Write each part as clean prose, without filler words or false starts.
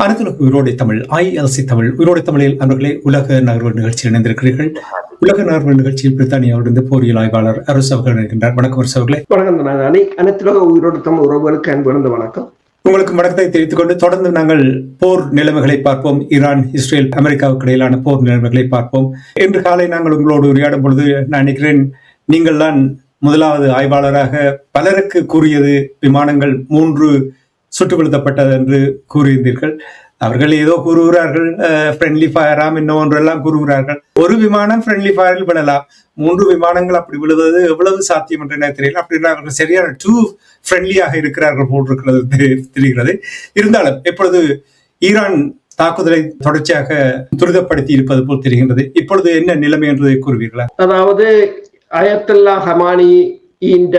அனைத்துலக உயிரோடை தமிழ் ILC தமிழ் உயிரோடை தமிழில் அன்பர்களே உலக நகர்வு நிகழ்ச்சியில் இணைந்திருக்கிறீர்கள். உலக நகர்வு நிகழ்ச்சியில் பிரித்தானியாவிலிருந்து போரியல் ஆய்வாளர் அரசு அவர்கள் இருக்கின்றார். வணக்கம் அரசு அவர்களே. வணக்கம். அனைத்துலக உயிரோடு தமிழ் உறவுகளுக்கு அன்பு வணக்கம். உங்களுக்கு வணக்கத்தை தெரிவித்துக் கொண்டு தொடர்ந்து நாங்கள் போர் நிலைமைகளை பார்ப்போம். ஈரான், இஸ்ரேல், அமெரிக்காவுக்கு இடையிலான போர் நிலைமைகளை பார்ப்போம். இன்று காலை நாங்கள் உங்களோடு உரையாடும் பொழுது நான் நினைக்கிறேன் நீங்கள் தான் முதலாவது ஆய்வாளராக பலருக்கு கூறியது விமானங்கள் 3 சுட்டுக் கொளுத்தப்பட்டது என்று கூறியிருந்தீர்கள். அவர்கள் ஏதோ கூறுகிறார்கள் ஃப்ரெண்ட்லி ஃபயராம் இன்னும் ஒன்றெல்லாம் கூறுகிறார்கள். ஒரு விமானம் ஃப்ரெண்ட்லி ஃபயரில் விழலாம், 3 விமானங்கள் அப்படி விழுவது எவ்வளவு சாத்தியம் என்று எனக்கு தெரியல. அப்படின்னா அவர்கள் சரியான டூ ஃப்ரெண்ட்லியாக இருக்கிறார்கள் போட்டிருக்கிறது தெரிகிறது. இருந்தாலும் எப்பொழுது ஈரான் தாக்குதலை தொடர்ச்சியாக துரிதப்படுத்தி இருப்பது போல் தெரிகின்றது. இப்பொழுது என்ன நிலைமை என்பதை கூறுவீர்களா? அதாவது அயத்துல்லா ஹமானி இந்த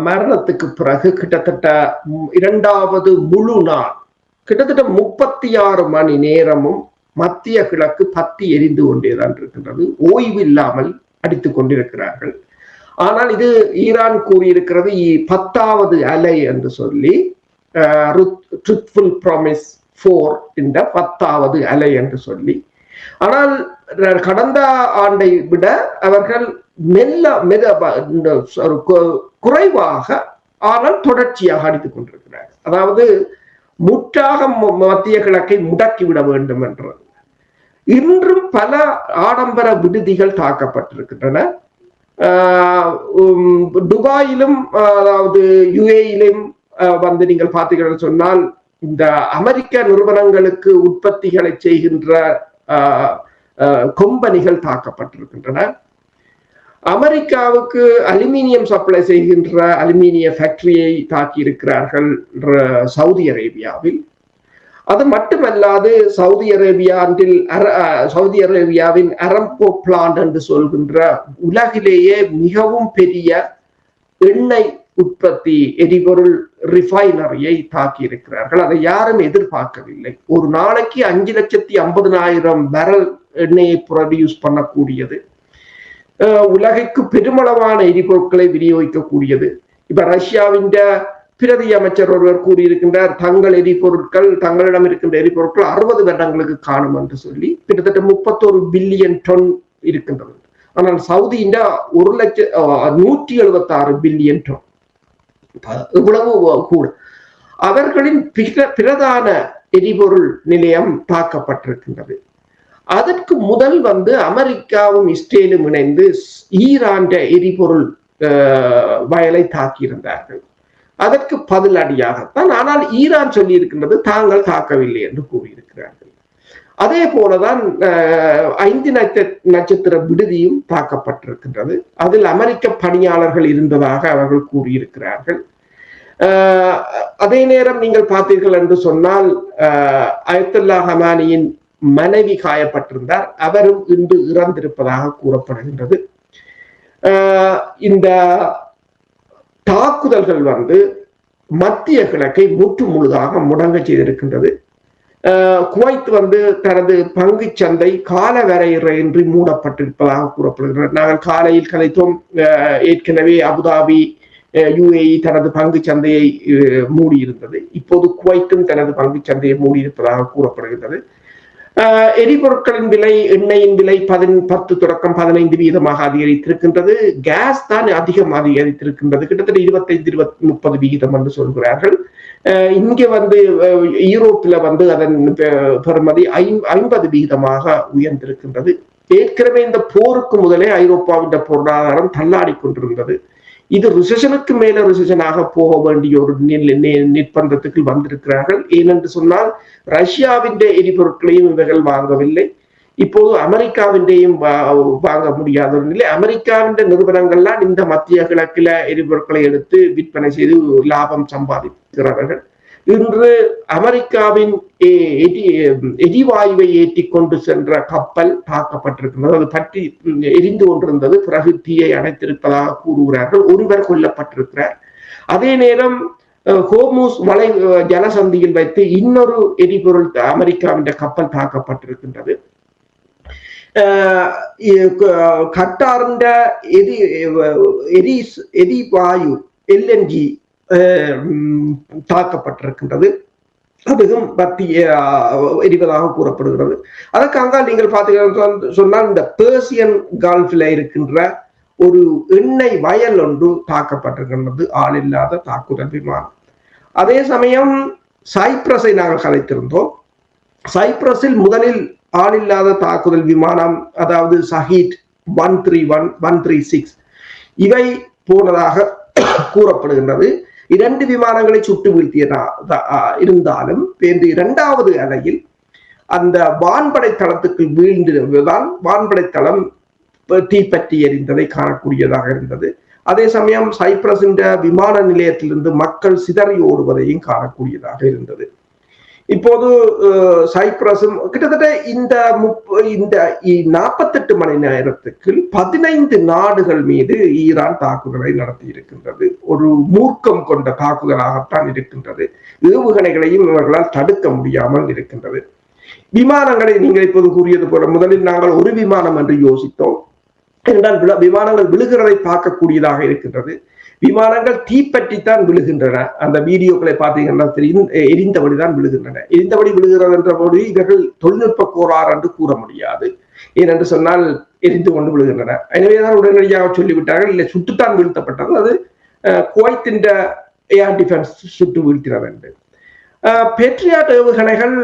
மரணத்துக்கு பிறகு கிட்டத்தட்ட 2வது முழு நாள் கிட்டத்தட்ட 36 மணி நேரமும் மத்திய கிழக்கு பத்தி எரிந்து கொண்டேதான் இருக்கின்றது. ஓய்வு இல்லாமல் அடித்துக் கொண்டிருக்கிறார்கள். ஆனால் இது ஈரான் கூறியிருக்கிறது 10வது அலை என்று சொல்லி, ட்ரூத்ஃபுல் ப்ராமிஸ் 4 இந்த 10வது அலை என்று சொல்லி. ஆனால் கடந்த ஆண்டை விட அவர்கள் குறைவாக ஆனால் தொடர்ச்சியாக அடித்துக் கொண்டிருக்கிறார்கள். அதாவது முற்றாக மத்திய கிழக்கை முடக்கிவிட வேண்டும் என்றது. இன்றும் பல ஆடம்பர விடுதிகள் தாக்கப்பட்டிருக்கின்றன. துபாயிலும் அதாவது UAEயிலும் வந்து நீங்கள் பார்த்தீர்கள் சொன்னால் இந்த அமெரிக்க நிறுவனங்களுக்கு உற்பத்திகளை செய்கின்ற கம்பெனிகள் தாக்கப்பட்டிருக்கின்றன. அமெரிக்காவுக்கு அலுமினியம் சப்ளை செய்கின்ற அலுமினிய ஃபேக்டரியை தாக்கி இருக்கிறார்கள் சவுதி அரேபியாவில். அது மட்டுமல்லாது சவுதி அரேபியாவின் அரம்போ பிளான்ட் என்று சொல்கின்ற உலகிலேயே மிகவும் பெரிய எண்ணெய் உற்பத்தி எரிபொருள் ரிஃபைனரியை தாக்கி இருக்கிறார்கள். அதை யாரும் எதிர்பார்க்கவில்லை. ஒரு நாளைக்கு 5,50,000 பேரல் எண்ணெயை ப்ரொடியூஸ் பண்ணக்கூடியது, உலகிற்கு பெருமளவான எரிபொருட்களை விநியோகிக்கக்கூடியது. இப்ப ரஷ்யாவின் பிரதி அமைச்சர் ஒருவர் கூறியிருக்கின்றார், தங்களிடம் இருக்கின்ற எரிபொருட்கள் 60 வருடங்களுக்கு காணும் என்று சொல்லி. கிட்டத்தட்ட 31 பில்லியன் டன் இருக்கின்றது. ஆனால் சவுதியின் 176 பில்லியன் டன், இவ்வளவு கூட. அவர்களின் பிரதான எரிபொருள் நிலையம் தாக்கப்பட்டிருக்கின்றது. அதற்கு முதல் அமெரிக்காவும் இஸ்ரேலும் இணைந்து ஈரான் எரிபொருள் வயலை தாக்கியிருந்தார்கள். அதற்கு பதிலடியாகத்தான். ஆனால் ஈரான் சொல்லி இருக்கின்றது தாங்கள் தாக்கவில்லை என்று கூறியிருக்கிறார்கள். அதே போலதான் 5 நட்சத்திர விடுதியும் தாக்கப்பட்டிருக்கின்றது. அதில் அமெரிக்க பணியாளர்கள் இருந்ததாக அவர்கள் கூறியிருக்கிறார்கள். அதே நேரம் நீங்கள் பார்த்தீர்கள் என்று சொன்னால் அயத்துல்லா ஹமானியின் மனைவி காயப்பட்டிருந்தார். அவரும் இன்று இறந்திருப்பதாக கூறப்படுகின்றது. இந்த தாக்குதல்கள் மத்திய கிழக்கை முற்று முழுதாக முடங்க செய்திருக்கின்றது. குவைத் தனது பங்கு சந்தை கால வரையறையின்றி மூடப்பட்டிருப்பதாக கூறப்படுகிறது. நாங்கள் காலையில் கலைத்தோம். ஏற்கனவே அபுதாபி, UAE தனது பங்கு சந்தையை மூடியிருந்தது. இப்போது குவைத்தும் தனது பங்கு சந்தையை மூடியிருப்பதாக கூறப்படுகிறது. எரிபொருட்களின் விலை, எண்ணெயின் விலை 10 தொடக்கம் 15% அதிகரித்திருக்கின்றது. கேஸ் தான் அதிகம் அதிகரித்திருக்கின்றது. கிட்டத்தட்ட 25-30% என்று சொல்கிறார்கள். இங்க யூரோப்ல அதன் பெறுமதி 50% உயர்ந்திருக்கின்றது. ஏற்கனவே இந்த போருக்கு முதலே ஐரோப்பாவின் பொருளாதாரம் தள்ளாடி கொண்டிருந்தது. இது ரிசெஷனுக்கு மேல ரிசெஷனாக போக வேண்டிய ஒரு நிர்பந்தத்துக்கு வந்திருக்கிறார்கள். ஏனென்று சொன்னால் ரஷ்யாவின் எரிபொருட்களையும் இவர்கள் வாங்கவில்லை. இப்போது அமெரிக்காவின்றையும் வாங்க முடியாத ஒரு நிலை. அமெரிக்காவின் நிறுவனங்கள்லாம் இந்த மத்திய கிழக்கில எரிபொருட்களை எடுத்து விற்பனை செய்து லாபம் சம்பாதிக்கிறார்கள். இன்று அமெரிக்காவின் எரிவாயுவை ஏற்றி கொண்டு சென்ற கப்பல் தாக்கப்பட்டிருக்கிறது. அது பற்றி எரிந்து கொண்டிருந்தது. பிறகு தீயை அணைத்திருப்பதாக கூறுகிறார்கள். ஒருவர் கொல்லப்பட்டிருக்கிறார். அதே நேரம் ஹோர்முஸ் வலை ஜலசந்தியில் வைத்து இன்னொரு எரிபொருள் அமெரிக்காவின் கப்பல் தாக்கப்பட்டிருக்கின்றது. கட்டார்ந்த எரிவாயு LNG தாக்கப்பட்டிருக்கின்றது. அதுவும் பத்தி எரிவதாக கூறப்படுகிறது. அதற்காக நீங்கள் பார்த்தீங்கன்னா சொன்னால் இந்த பேர்சியன் கால்ஃபில் இருக்கின்ற ஒரு எண்ணெய் வயல் ஒன்று தாக்கப்பட்டிருக்கின்றது, ஆள் இல்லாத தாக்குதல் விமானம். அதே சமயம் சைப்ரஸை நாங்கள் கலைத்திருந்தோம். சைப்ரஸில் முதலில் ஆள் இல்லாத தாக்குதல் விமானம், அதாவது ஷஹீத் 131, 136 இவை போனதாக கூறப்படுகின்றது. 2 விமானங்களை சுட்டு வீழ்த்தியதா இருந்தாலும் இரண்டாவது அலையில் அந்த வான்படை தளத்துக்கு வீழ்ந்திருந்ததால் வான்படை தளம் தீப்பற்றி எரிந்ததை காணக்கூடியதாக இருந்தது. அதே சமயம் சைப்ரஸின் விமான நிலையத்திலிருந்து மக்கள் சிதறி ஓடுவதையும் காணக்கூடியதாக இருந்தது. இப்போது சைப்ரஸும் கிட்டத்தட்ட இந்த 48 மணி நேரத்துக்கு 15 நாடுகள் மீது ஈரான் தாக்குதலை நடத்தி இருக்கின்றது. ஒரு மூர்க்கம் கொண்ட தாக்குதலாகத்தான் இருக்கின்றது. ஏவுகணைகளையும் இவர்களால் தடுக்க முடியாமல் இருக்கின்றது. விமானங்களை நீங்கள் இப்போது கூறியது போல முதலில் நாங்கள் ஒரு விமானம் என்று யோசித்தோம். என்றால் விமானங்கள் விழுகிறதை பார்க்கக்கூடியதாக இருக்கின்றது. விமானங்கள் தீப்பற்றித்தான் விழுகின்றன. அந்த வீடியோக்களை பார்த்தீங்கன்னா தெரியும், எரிந்தபடிதான் விழுகின்றன. எரிந்தபடி விழுகிறது என்ற போது இவர்கள் தொழில்நுட்ப கோளாறு என்று கூற முடியாது. ஏனென்று சொன்னால் எரிந்து கொண்டு விழுகின்றன. எனவேதான் உடனடியாக சொல்லிவிட்டார்கள், இல்லை சுட்டுத்தான் வீழ்த்தப்பட்டது, அது குவைத்தின் ஏர் டிஃபென்ஸ் சுட்டு வீழ்த்தினர் என்று. பேட்ரியாட் ஏவுகணைகள்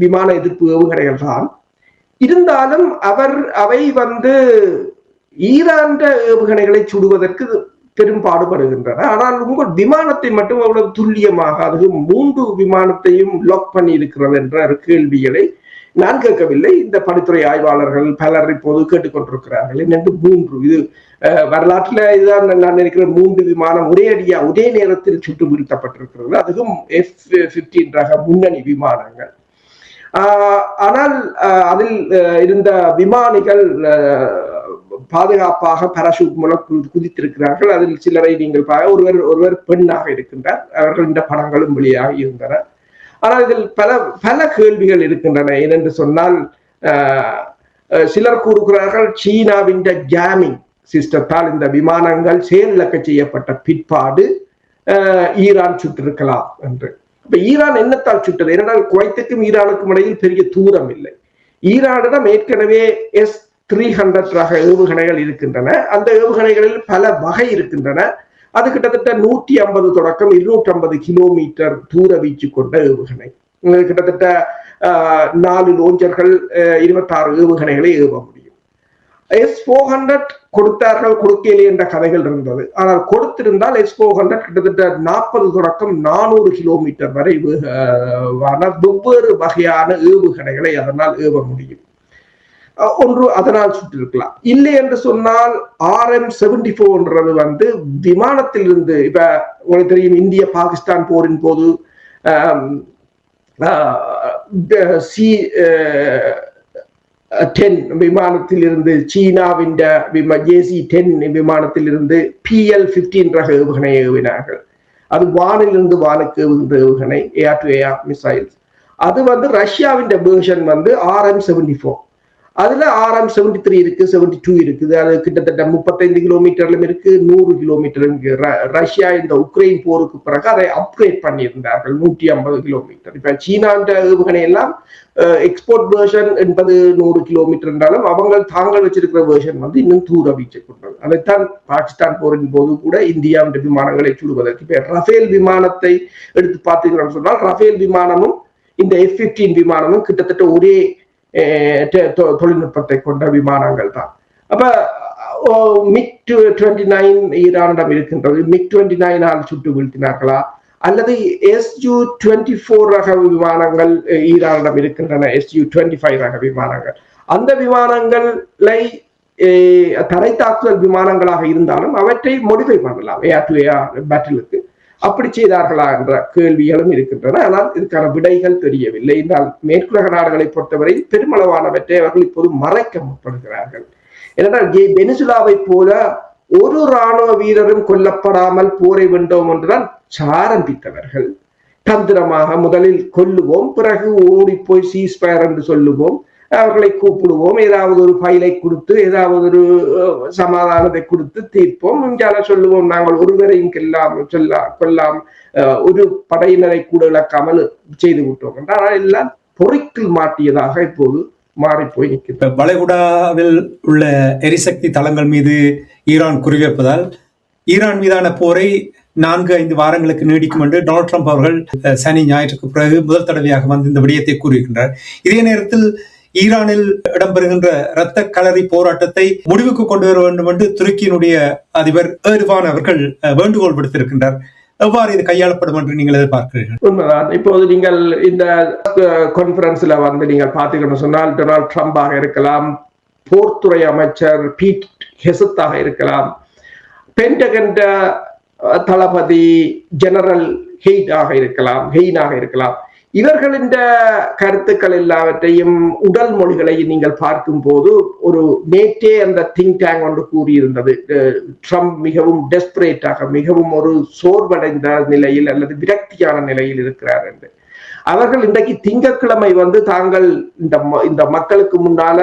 விமான எதிர்ப்பு ஏவுகணைகள் தான் இருந்தாலும் அவை ஈரான் ஏவுகணைகளை சுடுவதற்கு பெரும் பாடுபடுகின்றன. ஆனால் உங்கள் விமானத்தை மட்டும் அவ்வளவு துல்லியமாக, அது 3 விமானத்தையும் லாக் பண்ணி இருக்கிறது என்ற கேள்விகளை நான் கேட்கவில்லை. இந்த பணித்துறை ஆய்வாளர்கள் பலர் இப்போது கேட்டுக்கொண்டிருக்கிறார்கள். என்னென்று 3 இது வரலாற்றில் இதுதான் நான் நினைக்கிற 3 விமானம் ஒரே நேரத்தில் சுட்டு வீழ்த்தப்பட்டிருக்கிறது. அதுவும் F-15 ரக முன்னணி விமானங்கள். ஆனால் அதில் இருந்த விமானிகள் பாதுகாப்பாக பாராசூட் மூலம் குதித்திருக்கிறார்கள். அதில் சிலரை நீங்கள் ஒருவர் பெண்ணாக இருக்கின்றார். அவர்கள் இந்த படங்களும் வெளியாக இருந்தன. ஆனால் இதில் பல கேள்விகள் இருக்கின்றன. ஏனென்று சொன்னால் சிலர் கூறுகிறார்கள் சீனாவின் ஜாமிங் சிஸ்டத்தால் இந்த விமானங்கள் செயலிழக்க செய்யப்பட்ட பிற்பாடு ஈரான் சுட்டிருக்கலாம் என்று. இப்ப ஈரான் என்னத்தால் சுட்டது? ஏனென்றால் குவைத்துக்கும் ஈரானுக்கும் இடையில் பெரிய தூரம் இல்லை. ஈரானிடம் ஏற்கனவே S-300 ரக ஏவுகணைகள் இருக்கின்றன. அந்த ஏவுகணைகளில் பல வகை இருக்கின்றன. அது கிட்டத்தட்ட 150 தொடக்கம் 250 கிலோமீட்டர் தூர வீச்சு கொண்ட ஏவுகணை. கிட்டத்தட்ட 4 லோஞ்சர்கள் 26 ஏவுகணைகளை ஏவ முடியும். S-400 கொடுத்தார்கள், கொடுக்கலே என்ற கதைகள் இருந்தது. ஆனால் கொடுத்திருந்தால் S-400 கிட்டத்தட்ட 40 தொடக்கம் 400 கிலோமீட்டர் வரை வெவ்வேறு வகையான ஏவுகணைகளை அதனால் ஏவ முடியும். ஒன்று அதனால் சுட்டிருக்கலாம். இல்லை என்று சொன்னால் RM-74 விமானத்திலிருந்து, இப்ப உங்களுக்கு தெரியும், இந்திய பாகிஸ்தான் போரின் போது C-10 விமானத்தில் இருந்து, சீனாவின் JC-10 விமானத்தில் இருந்து PL-15 ரக ஏவுகணை ஏவினார்கள். அது வானிலிருந்து வானுக்கு ஏவுகின்ற ஏவுகணை, ஏர் டு ஏர் மிசைல்ஸ். அது ரஷ்யாவின் வெர்ஷன் RM-74. அதுல RM-73 இருக்கு, 72 இருக்குது. அது கிட்டத்தட்ட 35 கிலோமீட்டர்லும் இருக்கு, 100 கிலோமீட்டரும். ரஷ்யா இந்த உக்ரைன் போருக்கு பிறகு அதை அப்கிரேட் பண்ணியிருந்தார்கள் 150 கிலோமீட்டர். இப்ப சீனா ஏவுகணை எல்லாம் எக்ஸ்போர்ட் வேர்ஷன் என்பது 100 கிலோமீட்டர் என்றாலும் அவங்க தாங்கள் வச்சிருக்கிற வேர்ஷன் இன்னும் தூர வீச்சு கொண்டது. அதைத்தான் பாகிஸ்தான் போரின் போது கூட இந்தியாவின் விமானங்களை சுடுவதற்கு பேர். ரஃபேல் விமானத்தை எடுத்து பார்த்தீங்கன்னு சொன்னால் ரஃபேல் விமானமும் இந்த F-15 விமானமும் கிட்டத்தட்ட ஒரே தொழில்நுட்பத்தை கொண்ட விமானங்கள் தான். அப்ப MiG-29 ஈரானிடம் இருக்கின்றது. MiG-29 சுட்டு வீழ்த்தினார்களா அல்லது Su-24 ரக விமானங்கள் ஈரானிடம் இருக்கின்றன, Su-25 ரக விமானங்கள். அந்த விமானங்களை தரை தாக்குதல் விமானங்களாக இருந்தாலும் அவற்றை மோடிஃபை பண்ணலாம் ஏர் டு ஏர் பேட்டிலுக்கு. அப்படி செய்தார்களா என்ற கேள்விகளும் இருக்கின்றன. ஆனால் இதுக்கான விடைகள் தெரியவில்லை. என்றால் மேற்குலக நாடுகளை பொறுத்தவரை பெருமளவானவற்றை அவர்கள் இப்போது மறைக்க முற்படுகிறார்கள். ஏனென்றால் வெனிசுலாவை போல ஒரு இராணுவ வீரரும் கொல்லப்படாமல் போரை வென்றோம் என்றுதான் ஆரம்பித்தவர்கள். தந்திரமாக முதலில் கொல்லுவோம், பிறகு ஓடி போய் சீஸ்பயர் என்று சொல்லுவோம், அவர்களை கூப்பிடுவோம், ஏதாவது ஒரு ஃபைலை கொடுத்து ஏதாவது ஒரு சமாதானத்தை கொடுத்து தீர்ப்போம். இங்கால சொல்லுவோம், நாங்கள் ஒருவரையும் கொல்லாம் ஒரு படையினரை கூட இழக்காமல் செய்து விட்டோம் என்றால் எல்லாம் பொறிக்கில் மாட்டியதாக இப்போது மாறி போய் நிற்கிறது. வளைகுடாவில் உள்ள எரிசக்தி தளங்கள் மீது ஈரான் குறிவைப்பதால் ஈரான் மீதான போரை 4-5 வாரங்களுக்கு நீடிக்கும் என்று டொனால்ட் ட்ரம்ப் அவர்கள் சனி ஞாயிற்றுக்கு பிறகு முதல் தடவையாக வந்து இந்த விடயத்தை கூறியிருக்கின்றார். இதே நேரத்தில் ஈரானில் இடம்பெறுகின்ற இரத்த களரி போராட்டத்தை முடிவுக்கு கொண்டு வர வேண்டும் என்று துருக்கியினுடைய அதிபர் எர்டோகான் அவர்கள் வேண்டுகோள் விடுத்திருக்கின்றார். எவ்வாறு இது கையாளப்படும் என்று நீங்கள் எதிர்பார்க்கிறீர்கள்? உண்மைதான். இப்போது நீங்கள் இந்த கான்பரன்ஸ்ல வந்து நீங்கள் பார்த்தீங்கன்னு சொன்னால் டொனால்ட் ட்ரம்பாக இருக்கலாம், போர்த்துறை அமைச்சர் பீட் ஹெசத்தாக இருக்கலாம், பென்டகன் தளபதி ஜெனரல் ஹெய்னாக இருக்கலாம். இவர்களின் கருத்துக்கள் எல்லாவற்றையும் உடல் மொழிகளை நீங்கள் பார்க்கும் போது ஒரு நேற்றே அந்த திங்க் டேங்க் ஒன்று கூறியிருந்தது, ட்ரம்ப் மிகவும் டெஸ்பரேட்டாக, மிகவும் ஒரு சோர்வடைந்த நிலையில் அல்லது விரக்தியான நிலையில் இருக்கிறார் என்று. அவர்கள் இன்றைக்கு திங்கட்கிழமை வந்து தாங்கள் இந்த மக்களுக்கு முன்னால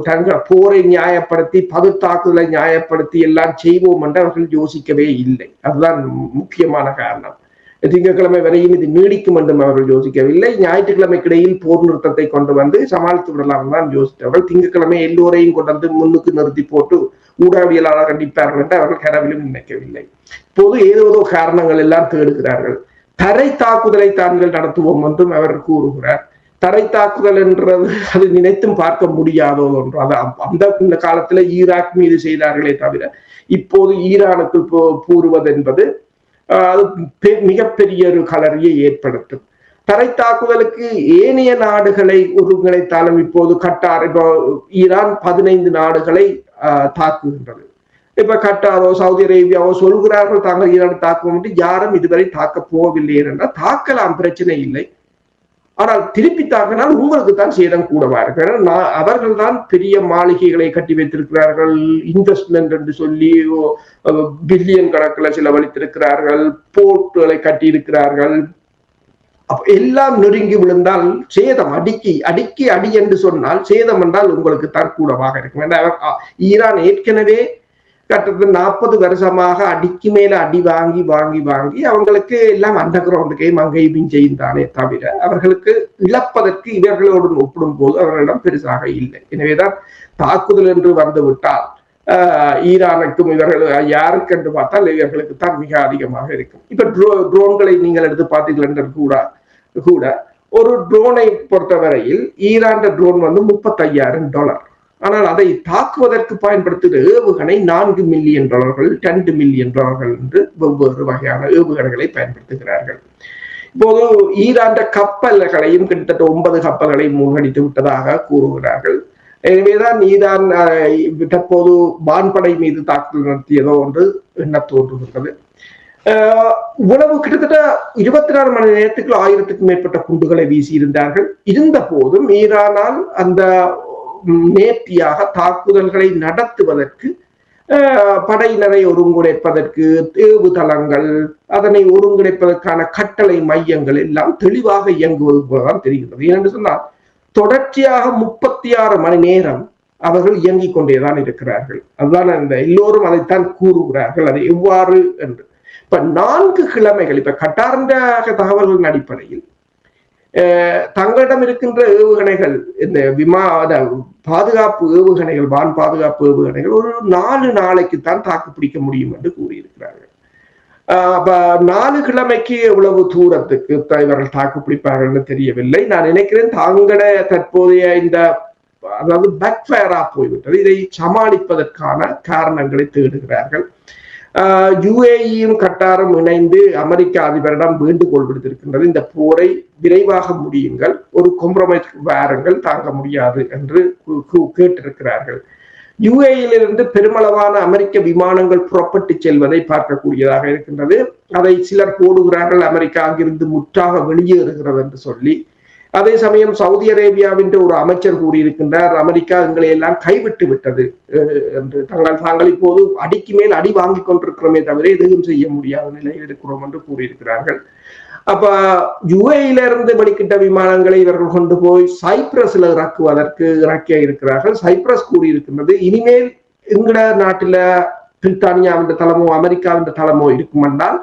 தங்கள் போரை நியாயப்படுத்தி பகுத்தாக்குதலை நியாயப்படுத்தி எல்லாம் செய்வோம் என்று அவர்கள் யோசிக்கவே இல்லை. அதுதான் முக்கியமான காரணம். திங்கட்கிழமை வரையும் இது நீடிக்கும் என்றும் அவர்கள் யோசிக்கவில்லை. ஞாயிற்றுக்கிழமைக்கிடையில் போர் நிறுத்தத்தை கொண்டு வந்து சமாளித்து விடலாம் தான் யோசித்தவர்கள். திங்கட்கிழமை எல்லோரையும் கொண்டு வந்து முன்னுக்கு நிறுத்தி போட்டு ஊடகவியலாளர் கண்டிப்பார்கள் என்று அவர்கள் கனவிலும் நினைக்கவில்லை. இப்போது ஏதோ காரணங்கள் எல்லாம் தேடுகிறார்கள். தரை தாக்குதலை தாங்கள் நடத்துவோம் என்றும் அவர் கூறுகிறார். தரை தாக்குதல் என்றது அது நினைத்தும் பார்க்க முடியாதோ ஒன்று. அது அந்த காலத்துல ஈராக் மீது செய்தார்களே தவிர இப்போது ஈரானுக்கு கூறுவது என்பது அது மிகப்பெரிய ஒரு கலரியை ஏற்படுத்தும். தரை தாக்குதலுக்கு ஏனைய நாடுகளை ஒருங்கிணைத்தாலும் இப்போது கட்டார், இப்போ ஈரான் 15 நாடுகளை தாக்குகின்றது. இப்ப கட்டாரோ சவுதி அரேபியாவோ சொல்கிறார்கள் தாங்கள் ஈரான் தாக்குவோம், யாரும் இதுவரை தாக்க போகவில்லை என்றால் தாக்கலாம், பிரச்சனை இல்லை. ஆனால் திருப்பி தாக்கினால் உங்களுக்கு தான் சேதம் கூடவா இருக்கு. அவர்கள் தான் பெரிய மாளிகைகளை கட்டி வைத்திருக்கிறார்கள், இன்வெஸ்ட்மெண்ட் என்று சொல்லி பில்லியன் கணக்கில் செலவழித்திருக்கிறார்கள், போர்ட்டுகளை கட்டி இருக்கிறார்கள். எல்லாம் நொறுங்கி விழுந்தால் சேதம் அடிக்கி அடி என்று சொன்னால் சேதம் என்றால் உங்களுக்கு தான் கூடவாக இருக்கும். ஈரான் ஏற்கனவே கிட்டத்தட்ட 40 வருஷமாக அடிக்கு மேல அடி வாங்கி வாங்கி வாங்கி அவங்களுக்கு எல்லாம் அண்டர் கிரவுண்ட் கேம் அங்கேயும் செய்தானே தவிர அவர்களுக்கு இழப்பதற்கு இவர்களோடு ஒப்பிடும் போது அவர்களிடம் பெருசாக இல்லை. எனவேதான் தாக்குதல் என்று வந்து விட்டால் ஈரானுக்கும் இவர்கள் யாருக்கு என்று பார்த்தால் இவர்களுக்கு தான் மிக அதிகமாக இருக்கும். இப்ப ட்ரோன்களை நீங்கள் எடுத்து பார்த்தீர்கள் கூட ஒரு ட்ரோனை பொறுத்தவரையில் ஈரான் ட்ரோன் வந்து $35,000. ஆனால் அதை தாக்குவதற்கு பயன்படுத்துகிற ஏவுகணை $4 மில்லியன், $2 மில்லியன் என்று வெவ்வேறு வகையான ஏவுகணைகளை பயன்படுத்துகிறார்கள். இப்போது ஈரான் கப்பல்களையும் கிட்டத்தட்ட 9 கப்பல்களை மூழ்கடித்து விட்டதாக கூறுகிறார்கள். எனவேதான் ஈரான் தற்போது வான்படை மீது தாக்குதல் நடத்தியதோ என்று எண்ண தோன்றுகின்றது. உணவு கிட்டத்தட்ட 24 மணி நேரத்துக்கு 1000க்கும் மேற்பட்ட குண்டுகளை வீசி இருந்தார்கள். இருந்த போதும் ஈரானால் அந்த நேர்த்தியாக தாக்குதல்களை நடத்துவதற்கு, படையினரை ஒருங்கிணைப்பதற்கு ஏவுதளங்கள், அதனை ஒருங்கிணைப்பதற்கான கட்டளை மையங்கள் எல்லாம் தெளிவாக இயங்குவது போலதான் தெரிகிறது. ஏனென்று சொன்னால் தொடர்ச்சியாக 36 மணி நேரம் அவர்கள் இயங்கிக் கொண்டேதான் இருக்கிறார்கள். அதுதான் அந்த எல்லோரும் அதைத்தான் கூறுகிறார்கள். அது எவ்வாறு என்று இப்ப 4 கிழமைகள் இப்ப கட்டார்ந்த தகவல்களின் அடிப்படையில் தங்களிடம் இருக்கின்ற ஏவுகணைகள், இந்த பாதுகாப்பு ஏவுகணைகள், வான் பாதுகாப்பு ஏவுகணைகள் ஒரு 4 நாளைக்குத்தான் தாக்குப்பிடிக்க முடியும் என்று கூறியிருக்கிறார்கள். 4 கிழமைக்கு எவ்வளவு தூரத்துக்கு இவர்கள் தாக்குப்பிடிப்பார்கள் தெரியவில்லை. நான் நினைக்கிறேன் தாங்கள தற்போதைய இந்த அதாவது பேக்ஃபயரா போய்விட்டது. இதை சமாளிப்பதற்கான காரணங்களை தேடுகிறார்கள். யுஏஇயும் கட்டாரும் இணைந்து அமெரிக்க அதிபரிடம் வேண்டுகோள் விடுத்திருக்கின்றது, இந்த போரை விரைவாக முடியுங்கள், ஒரு காம்ப்ரமைஸ் வாருங்கள், தாங்க முடியாது என்று கேட்டிருக்கிறார்கள். யுஏஇலிருந்து பெருமளவான அமெரிக்க விமானங்கள் புறப்பட்டு செல்வதை பார்க்கக்கூடியதாக இருக்கின்றது. அதை சிலர் போடுகிறார்கள் அமெரிக்கா அங்கிருந்து முற்றாக வெளியேறுகிறது என்று சொல்லி. அதே சமயம் சவுதி அரேபியாவின் ஒரு அமைச்சர் கூறியிருக்கின்றார், அமெரிக்கா எங்களை எல்லாம் கைவிட்டு விட்டது என்று. தாங்கள் இப்போது அடிக்கு மேல் அடி வாங்கி கொண்டிருக்கிறோமே தவிர எதுவும் செய்ய முடியாத நிலையில் இருக்கிறோம் என்று கூறியிருக்கிறார்கள். அப்ப யுஏயில இருந்து வெளிக்கிட்ட விமானங்களை இவர்கள் கொண்டு போய் சைப்ரஸ்ல இறக்குவதற்கு இறக்கிய இருக்கிறார்கள். சைப்ரஸ் கூறியிருக்கின்றது, இனிமேல் எங்கட நாட்டில பிரித்தானியாவின் தளமோ அமெரிக்காவின் தளமோ இருக்கும் என்றால்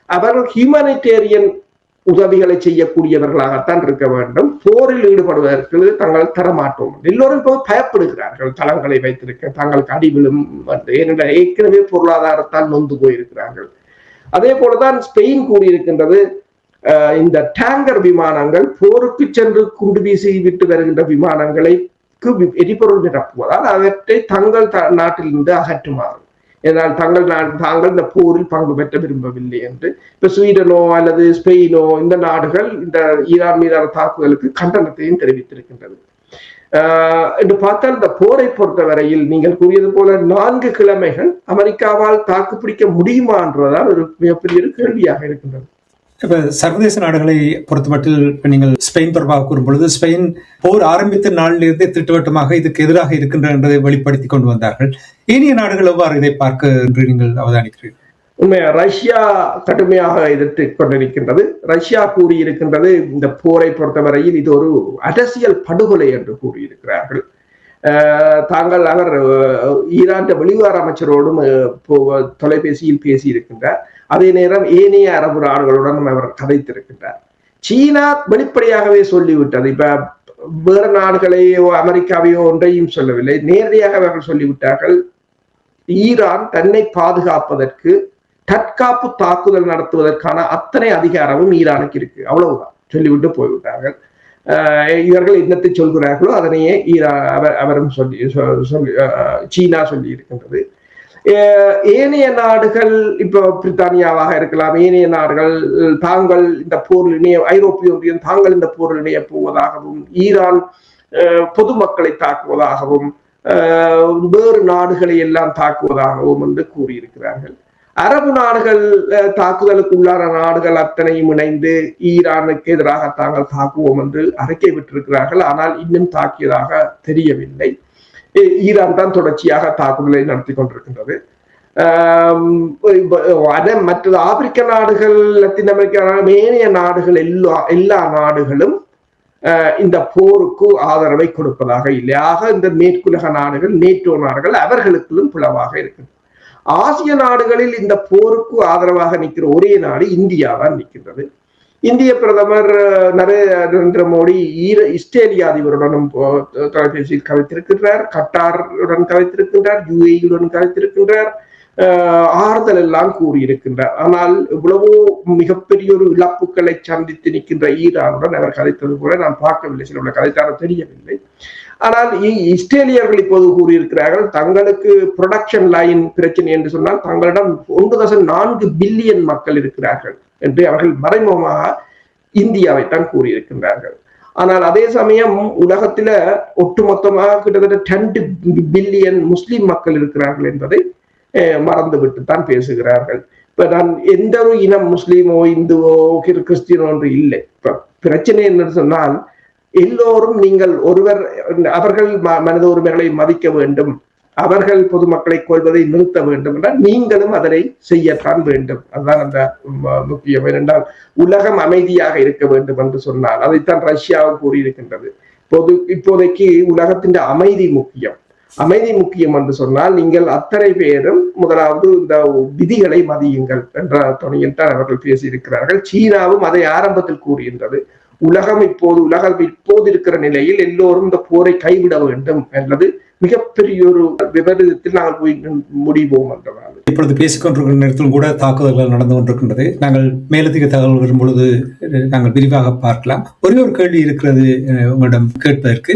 அவர்கள் ஹியூமனிடேரியன் உதவிகளை செய்யக்கூடியவர்களாகத்தான் இருக்க வேண்டும். போரில் ஈடுபடுவதற்கு தாங்கள் தரமாட்டோம். எல்லோரும் இப்போ பயப்படுகிறார்கள். தளங்களை வைத்திருக்க தங்களுக்கு அடிவிலும் ஏனென்றால் ஏற்கனவே பொருளாதாரத்தால் நொந்து போயிருக்கிறார்கள். அதே போலதான் ஸ்பெயின் கூறியிருக்கின்றது, இந்த டேங்கர் விமானங்கள் போருக்கு சென்று குண்டு வீசி விட்டு வருகின்ற விமானங்களுக்கு எரிபொருள் நிரப்புவதால் அவற்றை தங்கள் நாட்டிலிருந்து அகற்றுமாறு. ஏனால் தாங்கள் இந்த போரில் பங்கு பெற்ற விரும்பவில்லை என்று இப்ப ஸ்வீடனோ அல்லது ஸ்பெயினோ இந்த நாடுகள் இந்த ஈரான் மீதான தாக்குதலுக்கு கண்டனத்தையும் தெரிவித்திருக்கின்றது. என்று பார்த்தால் இந்த போரை பொறுத்தவரையில் நீங்கள் கூறியது போல 4 கிழமைகள் அமெரிக்காவால் தாக்குப்பிடிக்க முடியுமா என்றதால் ஒரு மிகப்பெரிய ஒரு கேள்வியாக இருக்கின்றது. இப்ப சர்வதேச நாடுகளை பொறுத்தமட்டில் நீங்கள் ஸ்பெயின் தொடர்பாக கூறும் பொழுது ஸ்பெயின் போர் ஆரம்பித்த நாளிலிருந்தே திட்டவட்டமாக இதுக்கு எதிராக இருக்கின்ற என்பதை வெளிப்படுத்தி கொண்டு வந்தார்கள். ஏனைய நாடுகள் எவ்வாறு இதை பார்க்க என்று நீங்கள் அவதானிக்கிறீர்கள்? உண்மையா ரஷ்யா கடுமையாக எதிர்த்து கொண்டிருக்கின்றது. ரஷ்யா கூறியிருக்கின்றது இந்த போரை பொறுத்தவரையில் இது ஒரு அரசியல் படுகொலை என்று கூறியிருக்கிறார்கள். அவர் ஈரான் வெளிவார அமைச்சரோடும் தொலைபேசியில் பேசியிருக்கின்றார். அதே நேரம் ஏனைய அரபு நாடுகளுடன் அவர் கதைத்திருக்கின்றார். சீனா வெளிப்படையாகவே சொல்லிவிட்டது. இப்ப வேற நாடுகளையோ அமெரிக்காவையோ ஒன்றையும் சொல்லவில்லை, நேரடியாக அவர்கள் சொல்லிவிட்டார்கள், ஈரான் தன்னை பாதுகாப்பதற்கு தற்காப்பு தாக்குதல் நடத்துவதற்கான அத்தனை அதிகாரமும் ஈரானுக்கு இருக்கு, அவ்வளவுதான் சொல்லிவிட்டு போய்விட்டார்கள். இவர்கள் என்னத்தை சொல்கிறார்களோ அதனையே அவரும் சொல்லி சீனா சொல்லி இருக்கின்றது. ஏனைய நாடுகள் இப்போ பிரித்தானியாவாக இருக்கலாம், ஏனைய நாடுகள் தாங்கள் இந்த போரில் இணைய, ஐரோப்பிய ஒன்றியம் தாங்கள் இந்த போரில் இணைய போவதாகவும் ஈரான் பொதுமக்களை தாக்குவதாகவும் வேறு நாடுகளை எல்லாம் தாக்குவதாகவும் என்று கூறியிருக்கிறார்கள். அரபு நாடுகள் தாக்குதலுக்கு உள்ளான நாடுகள் அத்தனையும் இணைந்து ஈரானுக்கு எதிராக தாங்கள் தாக்குவோம் என்று அறிக்கை விட்டிருக்கிறார்கள். ஆனால் இன்னும் தாக்கியதாக தெரியவில்லை. ஈரான் தான் தொடர்ச்சியாக தாக்குதலை நடத்தி கொண்டிருக்கின்றது. மற்ற ஆப்பிரிக்க நாடுகள், லத்தீன் அமெரிக்கா, ஏனைய நாடுகள் எல்லா நாடுகளும் இந்த போருக்கு ஆதரவை கொடுப்பதாக இல்லை. ஆக இந்த மேற்குலக நாடுகள், நேட்டோ நாடுகள் அவர்களுக்கும் பிளவாக இருக்கின்றன. ஆசிய நாடுகளில் இந்த போருக்கு ஆதரவாக நிற்கிற ஒரே நாடு இந்தியா தான் நிற்கின்றது. இந்திய பிரதமர் நரேந்திர மோடி இஸ்ரேலிய அதிபருடனும் தொலைபேசியில் கலைத்திருக்கின்றார், கட்டாருடன் கலைத்திருக்கின்றார், யுஏயுடன் கலைத்திருக்கின்றார், ஆறுதல் எல்லாம் கூறியிருக்கின்றார். ஆனால் இவ்வளவோ மிகப்பெரிய ஒரு இழப்புகளை சந்தித்து நிற்கின்ற ஈரானுடன் அவர் கதைத்தது கூட நான் பார்க்கவில்லை, சில கதைத்தார தெரியவில்லை. ஆனால் இஸ்ரேலியர்கள் இப்போது கூறியிருக்கிறார்கள், தங்களுக்கு ப்ரொடக்ஷன் லைன் பிரச்சனை என்று சொன்னால் தங்களிடம் 1.4 பில்லியன் மக்கள் இருக்கிறார்கள் என்று அவர்கள் மறைமுகமாக இந்தியாவைத்தான் கூறியிருக்கின்றார்கள். ஆனால் அதே சமயம் உலகத்தில ஒட்டுமொத்தமாக கிட்டத்தட்ட 2 பில்லியன் முஸ்லிம் மக்கள் இருக்கிறார்கள் என்பதை மறந்துவிட்டு தான் பேசுகிறார்கள். இப்ப நான் எந்த ஒரு இனம், முஸ்லீமோ இந்துவோ கிறிஸ்டியனோ என்று இல்லை. இப்ப பிரச்சனை என்று சொன்னால் எல்லோரும் நீங்கள் ஒருவர் அவர்கள் மனித உரிமைகளை மதிக்க வேண்டும், அவர்கள் பொதுமக்களை கொள்வதை நிறுத்த வேண்டும் என்றால் நீங்களும் அதனை செய்யத்தான் வேண்டும். அதுதான் அந்த முக்கியம். ஏனென்றால் உலகம் அமைதியாக இருக்க வேண்டும் என்று சொன்னால் அதைத்தான் ரஷ்யாவும் கூறியிருக்கின்றது. இப்போதைக்கு உலகத்தின் அமைதி முக்கியம். அமைதி முக்கியம் என்று சொன்னால் நீங்கள் அத்தனை பேரும் முதலாவது இந்த விதிகளை மதியுங்கள் என்ற துணையில் தான் அவர்கள் பேசியிருக்கிறார்கள். சீனாவும் அதை ஆரம்பத்தில் கூறுகின்றது. உலகம் இப்போது இருக்கிற நிலையில் எல்லோரும் இந்த போரை கைவிட வேண்டும் என்பது மிகப்பெரிய ஒரு விபரீதத்தில் நாங்கள் போய் முடிவோம் என்றால். இப்பொழுது பேசிக்கொண்டிருக்கிற நேரத்தில் கூட தாக்குதல்கள் நடந்து கொண்டிருக்கின்றது. நாங்கள் மேலதிக தகவல் வரும்பொழுது நாங்கள் விரிவாக பார்க்கலாம். ஒரே ஒரு கேள்வி இருக்கிறது உங்களிடம் கேட்பதற்கு.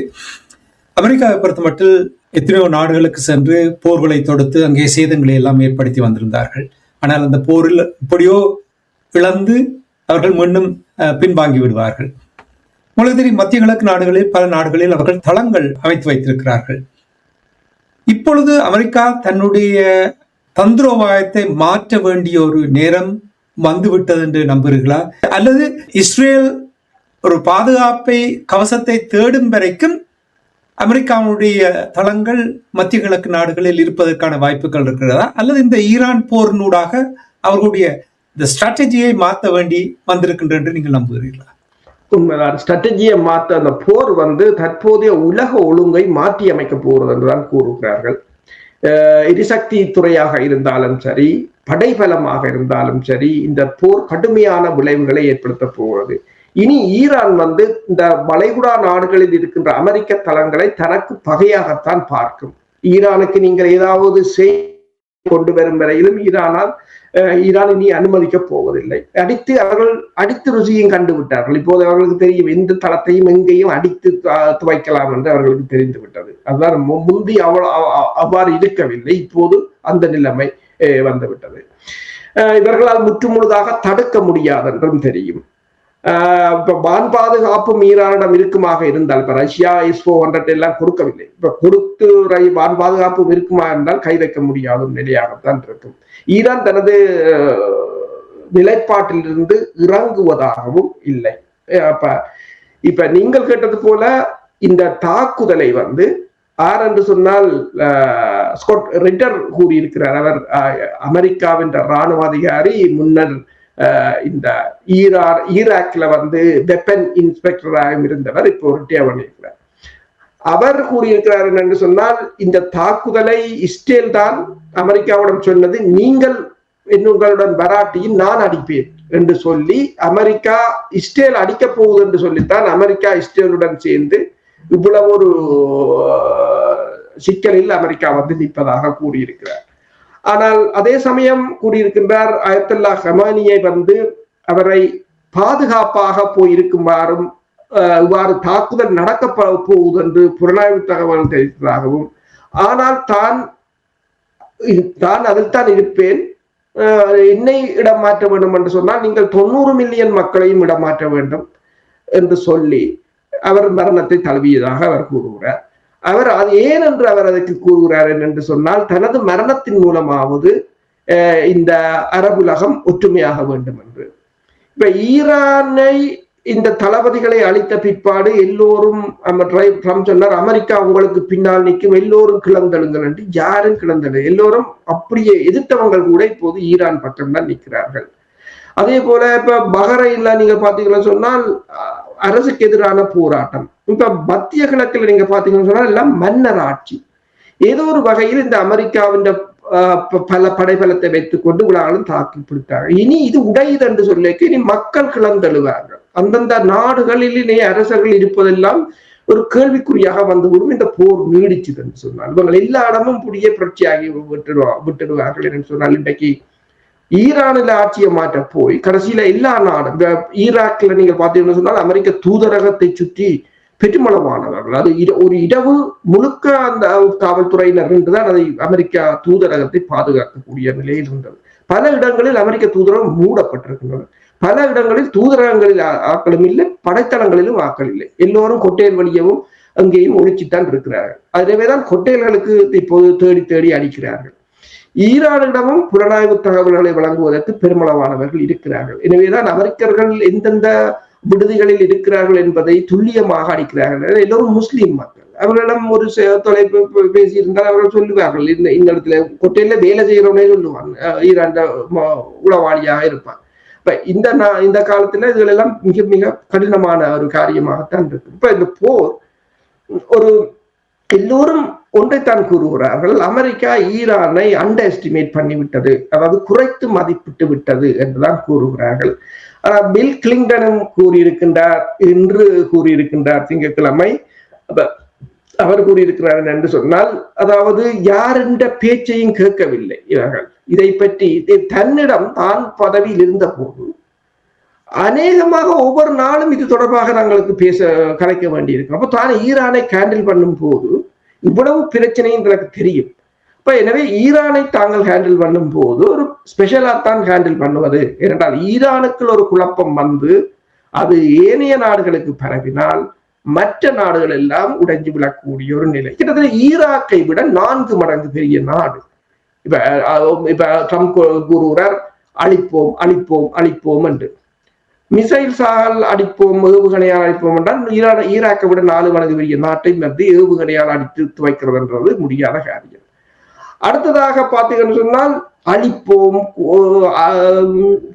அமெரிக்காவை பொறுத்த மட்டும் எத்தனையோ நாடுகளுக்கு சென்று போர்களை தொடுத்து அங்கே சேதங்களை எல்லாம் ஏற்படுத்தி வந்திருந்தார்கள். ஆனால் அந்த போரில் எப்படியோ இழந்து அவர்கள் மீண்டும் பின்வாங்கி விடுவார்கள். உங்களுக்கு தெரியும், மத்திய கிழக்கு நாடுகளில் பல நாடுகளில் அவர்கள் தளங்கள் அமைத்து வைத்திருக்கிறார்கள். இப்பொழுது அமெரிக்கா தன்னுடைய தந்திரோபாயத்தை மாற்ற வேண்டிய ஒரு நேரம் வந்துவிட்டது என்று நம்புகிறீர்களா? அல்லது இஸ்ரேல் ஒரு பாதுகாப்பை கவசத்தை தேடும் வரைக்கும் அமெரிக்காவுடைய தளங்கள் மத்திய கிழக்கு நாடுகளில் இருப்பதற்கான வாய்ப்புகள் இருக்கிறதா? அல்லது இந்த ஈரான் போரினூடாக அவர்களுடைய இந்த ஸ்ட்ராட்டஜியை மாற்ற வேண்டி வந்திருக்கின்ற என்று நீங்கள் நம்புகிறீர்களா? உண்மைதான். ஸ்ட்ராட்டஜியை மாற்ற அந்த போர் தற்போதைய உலக ஒழுங்கை மாற்றி அமைக்க போகிறது என்றுதான் கூறுகிறார்கள். எரிசக்தி துறையாக இருந்தாலும் சரி, படைபலமாக இருந்தாலும் சரி, இந்த போர் கடுமையான விளைவுகளை ஏற்படுத்த போகிறது. இனி ஈரான் இந்த வளைகுடா நாடுகளில் இருக்கின்ற அமெரிக்க தளங்களை தனக்கு பகையாகத்தான் பார்க்கும். ஈரானுக்கு நீங்கள் ஏதாவது கொண்டு வரும் வரையிலும் ஈரான் இனி அனுமதிக்க போவதில்லை. அவர்கள் அடித்து ருசியும் கண்டுவிட்டார்கள். இப்போது அவர்களுக்கு தெரியும் எந்த தளத்தையும் எங்கேயும் அடித்து துவைக்கலாம் என்று அவர்களுக்கு தெரிந்து விட்டது. அதுதான் முந்தி அவ்வாறு இருக்கவில்லை. இப்போது அந்த நிலைமை வந்துவிட்டது. இவர்களால் முற்றுமுழுதாக தடுக்க முடியாது என்றும் தெரியும். இப்ப வான் பாதுகாப்பும் ஈரானிடம் இருக்குமாக இருந்தால், இப்ப ரஷ்யா S-400 எல்லாம் கொடுக்கவில்லை. இப்ப கொடுத்து வான் பாதுகாப்பும் இருக்குமா என்றால் கை வைக்க முடியாத நிலையாகத்தான் இருக்கும். ஈரான் தனது நிலைப்பாட்டிலிருந்து இறங்குவதாகவும் இல்லை. இப்ப நீங்கள் கேட்டது போல இந்த தாக்குதலை யார் என்று சொன்னால் ஸ்காட் ரிட்டர் கூறியிருக்கிறார். அவர் அமெரிக்காவின் இராணுவ அதிகாரி, முன்னர் இந்த ஈராக்ல வெப்பன் இன்ஸ்பெக்டராக இருந்தவர், இப்போ ரிட்டையர் பண்ணியிருக்கிறார். அவர் கூறியிருக்கிறார் என்று சொன்னால், இந்த தாக்குதலை இஸ்ரேல் தான் அமெரிக்காவிடம் சொன்னது, நீங்கள் உங்களுடன் வராட்டியும் நான் அடிப்பேன் என்று சொல்லி அமெரிக்கா இஸ்ரேல் அடிக்க போகுது என்று சொல்லித்தான் அமெரிக்கா இஸ்ரேலுடன் சேர்ந்து இவ்வளவு ஒரு சிக்கலில் அமெரிக்கா நிற்பதாக கூறியிருக்கிறார். ஆனால் அதே சமயம் கூறியிருக்கின்றார், அயத்துல்லா ஹமானியை அவரை பாதுகாப்பாக போயிருக்குமாறும் இவ்வாறு தாக்குதல் நடக்க போகுது என்று புலனாய்வு தகவல் தெரிவித்ததாகவும், ஆனால் தான் அதில் தான் இருப்பேன், என்னை இடமாற்ற வேண்டும் என்று சொன்னால் நீங்கள் 90 மில்லியன் மக்களையும் இடமாற்ற வேண்டும் என்று சொல்லி அவர் மரணத்தை தழுவியதாக அவர் கூறுகிறார். அவர் அது ஏன் என்று அவர் அதற்கு கூறுகிறார் என்று சொன்னால், தனது மரணத்தின் மூலமாவது இந்த அரபுலகம் ஒற்றுமையாக வேண்டும் என்று. இப்ப ஈரானை இந்த தளபதிகளை அளித்த பிற்பாடு எல்லோரும் ட்ரம்ப் சொன்னார், அமெரிக்கா உங்களுக்கு பின்னால் நிற்கும், எல்லோரும் கிளந்தெழுங்கள் என்று. யாரும் கிளந்தெழு, எல்லோரும் அப்படியே எதிர்த்தவங்கள் கூட இப்போது ஈரான் பக்கம்தான் நிற்கிறார்கள். அதே போல இப்ப பஹ்ரைன்ல நீங்க பாத்தீங்கன்னா சொன்னால் அரசுக்கு எதிரான போராட்டம். இப்ப மத்திய கிழக்குல நீங்க பாத்தீங்கன்னு சொன்னா எல்லாம் மன்னர் ஆட்சி. ஏதோ ஒரு வகையில் இந்த அமெரிக்காவின் பல படைபலத்தை வைத்துக் கொண்டு விழாலும் தாக்கி பிடித்தாங்க. இனி இது உடையுது என்று சொல்லிக்கு இனி மக்கள் கிளந்தெழுவார்கள். அந்தந்த நாடுகளிலே அரசர்கள் இருப்பதெல்லாம் ஒரு கேள்விக்குறியாக வந்துவிடும். இந்த போர் நீடிச்சுது என்று சொன்னால் இவங்க எல்லா இடமும் புதிய புரட்சியாகி விட்டுடுவார்கள் என்று சொன்னால், இன்றைக்கு ஈரானில் ஆட்சியை மாற்ற போய் கடைசியில எல்லா நாடும், ஈராக்ல நீங்க பாத்தீங்கன்னு சொன்னால் அமெரிக்க தூதரகத்தை சுற்றி பெருமளவானவர்கள், அது ஒரு இரவு முழுக்க அந்த காவல்துறையினர் இருந்துதான் அதை அமெரிக்கா தூதரகத்தை பாதுகாக்கக்கூடிய நிலையில் இருந்தது. பல இடங்களில் அமெரிக்க தூதரகம் மூடப்பட்டிருக்கின்றன. பல இடங்களில் தூதரகங்களில் ஆக்களும் இல்லை, படைத்தளங்களிலும் ஆக்கள் இல்லை. எல்லோரும் கொட்டையல் வழியவும் அங்கேயும் ஒழிச்சுத்தான் இருக்கிறார்கள். அதேதான் கொட்டையல்களுக்கு இப்போது தேடி தேடி அடிக்கிறார்கள். ஈரானிடமும் புலனாய்வு தகவல்களை வழங்குவதற்கு பெருமளவானவர்கள் இருக்கிறார்கள். எனவேதான் அமெரிக்கர்கள் எந்தெந்த விடுதிகளில் இருக்கிறார்கள் என்பதை துல்லியமாக அடிக்கிறார்கள். எல்லோரும் முஸ்லீம் மக்கள். அவர்களிடம் ஒரு தொலைப்பு பேசி இருந்தால் அவர்கள் சொல்லுவார்கள், இந்த இடத்துல கொட்டையில வேலை செய்யறவனே சொல்லுவாங்க, ஈரான் உளவாளியாக இருப்பான். இப்ப இந்த காலத்துல இதுகள் எல்லாம் மிக மிக கடினமான ஒரு காரியமாகத்தான் இருக்கு. இப்ப இந்த போர் ஒரு எல்லோரும் ஒன்றைத்தான் கூறுகிறார்கள், அமெரிக்கா ஈரானை அண்டர் எஸ்டிமேட் பண்ணிவிட்டது, அதாவது குறைத்து மதிப்பிட்டு விட்டது என்றுதான் கூறுகிறார்கள். பில் கிளின்டனும் கூறியிருக்கின்றார் என்று கூறியிருக்கின்றார் திங்கட்கிழமை. அவர் கூறியிருக்கிறார் என்று சொன்னால், அதாவது யாரென்ற பேச்சையும் கேட்கவில்லை இவர்கள். இதை பற்றி தன்னிடம் தான் பதவியில் இருந்த போது அநேகமாக ஒவ்வொரு நாளும் இது தொடர்பாக நாங்களுக்கு கலைக்க வேண்டியிருக்கும். அப்போ தான் ஈரானை கேண்டில் பண்ணும் போது இவ்வளவு பிரச்சனையும் எனக்கு தெரியும். இப்ப எனவே ஈரானை தாங்கள் ஹேண்டில் பண்ணும் போது ஒரு ஸ்பெஷலாத்தான் ஹேண்டில் பண்ணுவது. ஏனென்றால் ஈரானுக்குள் ஒரு குழப்பம் அது ஏனைய நாடுகளுக்கு பரவினால் மற்ற நாடுகள் எல்லாம் உடைஞ்சு விடக்கூடிய ஒரு நிலை. கிட்டத்தட்ட ஈராக்கை விட 4 மடங்கு பெரிய நாடு. இப்ப ட்ரம்ப் கூறுகிறார், அழிப்போம் அழிப்போம் அழிப்போம் என்று. மிசைல் சால் அடிப்போம், ஏவுகணையால் அடிப்போம் என்றால் ஈராக்கை விட 4 மடங்கு பெரிய நாட்டை ஏவுகணையால் அடித்து துவைக்கிறது என்றது முடியாத காரியம். அடுத்ததாக பார்த்தீங்கன்னு சொன்னால் அழிப்போம்,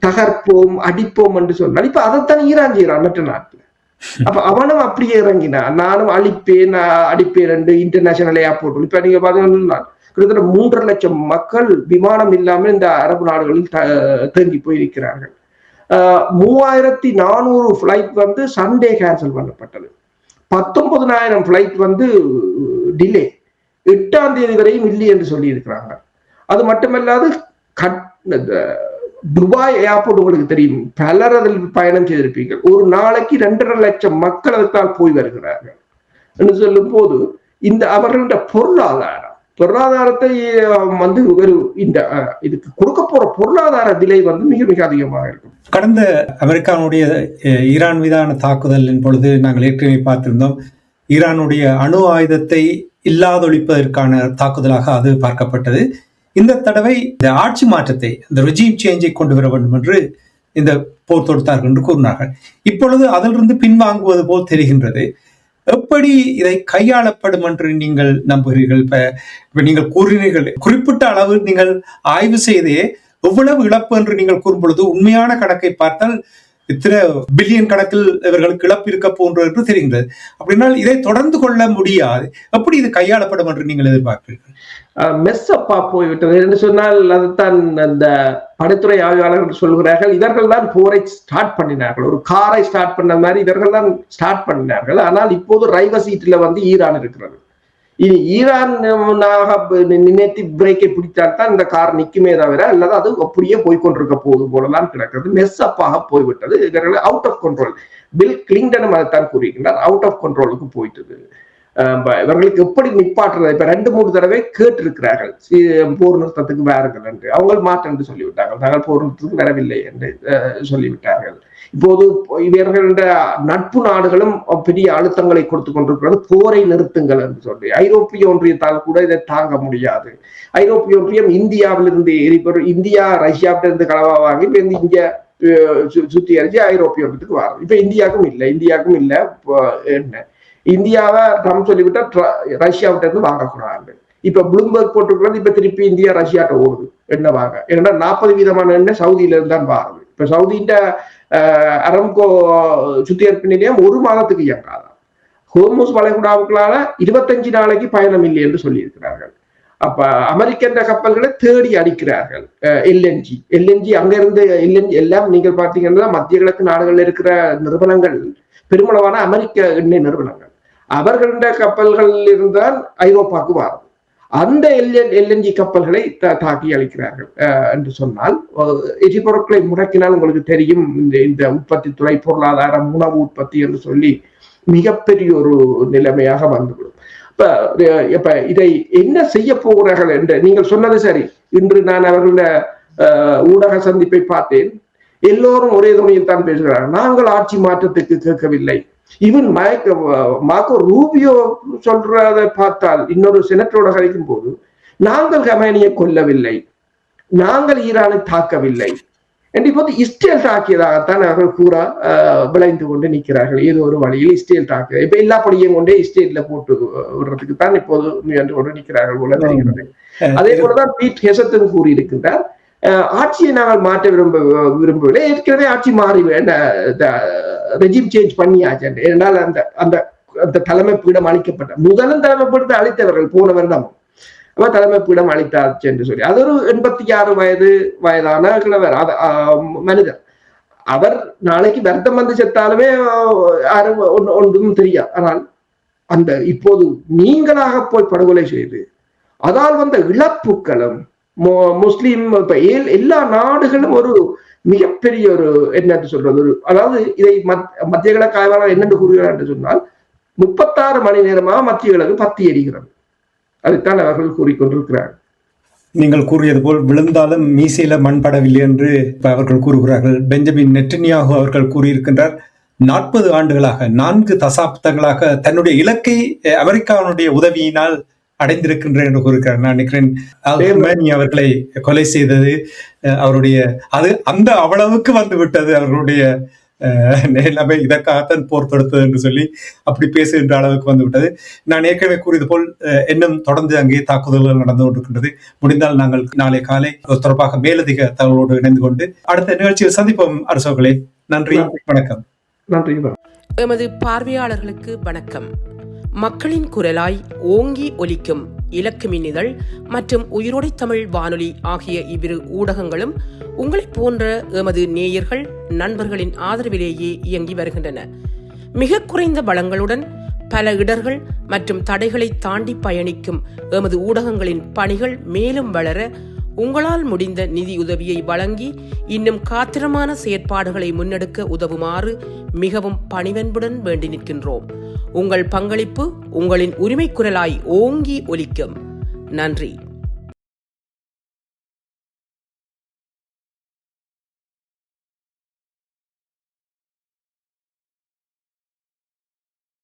தகர்ப்போம், அடிப்போம் என்று சொன்னால் இப்ப அதைத்தான் ஈரான் செய்யறான் மற்ற நாட்டுல. அப்ப அவனும் அப்படியே இறங்கினான், நானும் அழிப்பேன் அடிப்பேன் என்று இன்டர்நேஷனல் ஏர்போர்ட். இப்ப நீங்க பாத்தீங்கன்னா கிட்டத்தட்ட 3.5 லட்சம் மக்கள் விமானம் இல்லாமல் இந்த அரபு நாடுகளில் தேங்கி போயிருக்கிறார்கள். 3400 பிளைட் வந்து சண்டே கேன்சல் பண்ணப்பட்டது. 19,000 பிளைட் வந்து டிலே, 8ஆம் தேதி வரையும் இல்லை என்று சொல்லி இருக்கிறாங்க. அது மட்டுமல்லாது துபாய் ஏர்போர்ட் உங்களுக்கு தெரியும், பலர் அதில் பயணம் செய்திருப்பீர்கள். ஒரு நாளைக்கு 2.5 லட்சம் மக்கள் அதற்கால் போய் வருகிறார்கள் என்று சொல்லும் போது இந்த அவர்களுடைய பொருளாதாரத்தை வந்து ஒரு இந்த இதுக்கு கொடுக்க போற பொருளாதார விலை வந்து மிக மிக அதிகமாக இருக்கும். கடந்த அமெரிக்காவுடைய ஈரான் மீதான தாக்குதலின் பொழுது நாங்கள் ஏற்கனவே பார்த்திருந்தோம், ஈரானுடைய அணு ஆயுதத்தை இல்லாதொழிப்பதற்கான தாக்குதலாக அது பார்க்கப்பட்டது. இந்த தடவை இந்த ஆட்சி மாற்றத்தை, இந்த ரெஜீம் சேஞ்சை கொண்டு வர வேண்டும் என்று இந்த போர் தொடுத்தார்கள் என்று கூறினார்கள். இப்பொழுது அதிலிருந்து பின்வாங்குவது போல் தெரிகின்றது. எப்படி இதை கையாளப்படும் என்று நீங்கள் நம்புகிறீர்கள்? இப்ப நீங்கள் கூறினீர்கள், குறிப்பிட்ட அளவு நீங்கள் ஆய்வு செய்தே எவ்வளவு இழப்பு என்று நீங்கள் கூறும் பொழுது உண்மையான கணக்கை பார்த்தால் இத்தனை பில்லியன் கணக்கில் இவர்களுக்கு இழப்பு இருக்க போன்றது என்று தெரிகின்றது. அப்படின்னால் இதை தொடர்ந்து கொள்ள முடியாது. எப்படி இது கையாளப்படும் என்று நீங்கள் எதிர்பார்க்கிறீர்கள்? மெஸ்ஸப்பா போய்விட்டது என்று சொன்னால் அதுதான் அந்த படைத்துறை ஆய்வாளர்கள் சொல்கிறார்கள். இவர்கள் தான் போரை ஸ்டார்ட் பண்ணினார்கள், ஒரு காரை ஸ்டார்ட் பண்ண மாதிரி இவர்கள் தான் ஸ்டார்ட் பண்ணினார்கள். ஆனால் இப்போது ரைவ சீட்ல வந்து ஈரான் இருக்கிறது. இனி ஈரான் நினைத்து பிரேக்கை பிடித்தால்தான் இந்த கார் நிக்குமே தவிர, அல்லது அது அப்படியே போய்கொண்டிருக்க போது போலதான் கிடக்கிறது. மெஸ்ஸப்பாக போய்விட்டது. இவர்கள் அவுட் ஆஃப் கண்ட்ரோல். பில் கிளின்டனும் அதைத்தான் கூறுகின்றார், அவுட் ஆஃப் கண்ட்ரோலுக்கு போயிட்டது. இவர்களுக்கு எப்படி நிப்பாட்டுறது? இப்ப 2-3 தடவை கேட்டிருக்கிறார்கள் போர் நிறுத்தத்துக்கு வாருங்கள் என்று. அவங்க மாற்றம் என்று சொல்லிவிட்டார்கள், நாங்கள் போர் நிறுத்தத்துக்கு வரவில்லை என்று சொல்லிவிட்டார்கள். இப்போது இவர்களுடைய நட்பு நாடுகளும் பெரிய அழுத்தங்களை கொடுத்து கொண்டிருக்கிறது, போரை நிறுத்துங்கள் என்று சொல்லி. ஐரோப்பிய ஒன்றியத்தால் கூட இதை தாங்க முடியாது. ஐரோப்பிய ஒன்றியம் இந்தியாவிலிருந்து இந்தியா ரஷ்யாவிலிருந்து களவா வாங்கி இப்ப இந்தியா சுத்தி அடிச்சு ஐரோப்பிய ஒன்றியத்துக்கு வரும். இப்ப இந்தியாவுக்கும் இல்லை என்ன இந்தியாவை ட்ரம்ப் சொல்லிவிட்டா ரஷ்யாவிட்ட இருந்து வாங்கக்கூடாது. இப்ப ப்ளூம்பர்க் போட்டுக்கிறது, இப்ப திருப்பி இந்தியா ரஷ்யாட்ட ஓடுது எண்ணெய் வாங்க. ஏன்னா 40% எண்ணெய் சவுதியில இருந்து தான் வாங்குது. இப்ப சவுதிட்ட அரம்கோ சுத்திகரிப்பு நிலையம் 1 மாதத்துக்கு இயங்காதான். ஹோர்முஸ் வளைகுடாவுக்களால 25 நாளைக்கு பயணம் இல்லை என்று சொல்லி இருக்கிறார்கள். அப்ப அமெரிக்க கப்பல்களை தேடி அடிக்கிறார்கள். எல்என்ஜி அங்க இருந்து எல்என்ஜி எல்லாம் நீங்கள் பாத்தீங்கன்னா மத்திய கிழக்கு நாடுகள்ல இருக்கிற நிறுவனங்கள் பெருமளவான அமெரிக்க எண்ணெய் நிறுவனங்கள், அவர்களுடைய கப்பல்கள் இருந்தால் ஐரோப்பாவுக்கு வரும். அந்த எல்என்ஜி கப்பல்களை தாக்கி அளிக்கிறார்கள் என்று சொன்னால், எரிபொருட்களை முடக்கினால் உங்களுக்கு தெரியும், இந்த உற்பத்தி துறை பொருளாதாரம், உணவு உற்பத்தி என்று சொல்லி மிகப்பெரிய ஒரு நிலைமையாக வந்துவிடும். இப்ப இதை என்ன செய்ய போகிறார்கள் என்று நீங்கள் சொன்னது சரி. இன்று நான் அவர்களுடைய ஊடக சந்திப்பை பார்த்தேன். எல்லோரும் ஒரே துணையில் தான் பேசுகிறார்கள், நாங்கள் ஆட்சி மாற்றத்துக்கு கேட்கவில்லை. ஈவன் மார்க்கோ ரூபியோ சொல்றதை பார்த்தால், இன்னொரு செனட்டரோட கழிக்கும் போது, நாங்கள் கமேனியை கொல்லவில்லை, நாங்கள் ஈரானை தாக்கவில்லை என்று இப்போது இஸ்ரேல் தாக்கியதாகத்தான் அவர்கள் கூற விளைந்து கொண்டு நிற்கிறார்கள். ஏதோ ஒரு வழியில் இஸ்ரேல் தாக்குது. இப்ப எல்லா படியும் கொண்டே இஸ்ரேல்ல போட்டு விடுறதுக்கு தான் இப்போது முயன்று கொண்டு நிற்கிறார்கள் போல தெரிகிறது. அதே போலதான் பீட் ஹெசத்தும் கூறியிருக்கின்றார், ஆட்சியை நாங்கள் மாற்ற விரும்பவில்லை, ஏற்கனவே ஆட்சி மாறி ரெஜிம் சேஞ்ச் பண்ணியாச்சு. ஏனால் அந்த தலைமை பீடம் அளிக்கப்பட்ட முதலும் தலைமை பீடத்தை அளித்தவர்கள் போன வருடம் தலைமை பீடம் அளித்தாச்சு என்று சொல்லி, அது ஒரு 86 வயதான கிழவர் மனிதர். அவர் நாளைக்கு வருத்தம் வந்து செத்தாலுமே யாரும் ஒன்றும் தெரியாது. ஆனால் அந்த இப்போது நீங்களாக போய் படுகொலை செய்து அதால் வந்த இழப்புகளும் முஸ்லீம் எல்லா நாடுகளும் ஒரு மிகப்பெரிய ஒரு என்ன சொல்றது, ஒரு அதாவது இதை மத்திய கிழக்கு ஆய்வாளர் என்னென்று கூறுகிறார் என்று சொன்னால், 36 மணி நேரமாக மத்திய கிழக்கு பத்தி எரிகிறது. அதைத்தான் அவர்கள் கூறிக்கொண்டிருக்கிறார்கள். நீங்கள் கூறியது போல் விழுந்தாலும் மீசையில மண்படவில்லை என்று அவர்கள் கூறுகிறார்கள். பெஞ்சமின் நெட்டன்யாகு அவர்கள் கூறியிருக்கின்றார், 40 ஆண்டுகளாக 4 தசாப்தங்களாக தன்னுடைய இலக்கை அமெரிக்காவுடைய உதவியினால் அடைந்திருக்கின்ற என்று கூறுகிறார். நான் நினைக்கிறேன் அல்-ஹுமைனி அவர்களை கொலை செய்தது அவருடைய அது அந்த அவ்வளவுக்கு வந்து விட்டது அவர்களுடைய எல்லாமே இதற்காகத்தான் போர் தொடுத்தது என்று சொல்லி அப்படி பேசுகின்ற அளவுக்கு வந்துவிட்டது. நான் ஏற்கனவே கூறியது போல் இன்னும் தொடர்ந்து அங்கே தாக்குதல்கள் நடந்து கொண்டிருக்கின்றது. முடிந்தால் நாங்கள் நாளை காலை தொடர்பாக மேலதிக தகவலோடு இணைந்து கொண்டு அடுத்த நிகழ்ச்சியில் சந்திப்போம். அரசர்களே, நன்றி, வணக்கம். நன்றி. எமது பார்வையாளர்களுக்கு வணக்கம். மக்களின் குரலாய் ஓங்கி ஒலிக்கும் இலக்கு மின்னிதழ் மற்றும் உயிரோடை தமிழ் வானொலி ஆகிய இவ்விரு ஊடகங்களும் உங்களைப் போன்ற எமது நேயர்கள் நண்பர்களின் ஆதரவிலேயே இயங்கி வருகின்றன. மிக குறைந்த வளங்களுடன் பல இடர்கள் மற்றும் தடைகளை தாண்டி பயணிக்கும் எமது ஊடகங்களின் பணிகள் மேலும் வளர உங்களால் முடிந்த நிதியுதவியை வழங்கி இன்னும் காத்திரமான செயற்பாடுகளை முன்னெடுக்க உதவுமாறு மிகவும் பணிவன்புடன் வேண்டி நிற்கின்றோம். உங்கள் பங்களிப்பு உங்களின் உரிமை குரலாய் ஓங்கி ஒலிக்கும். நன்றி.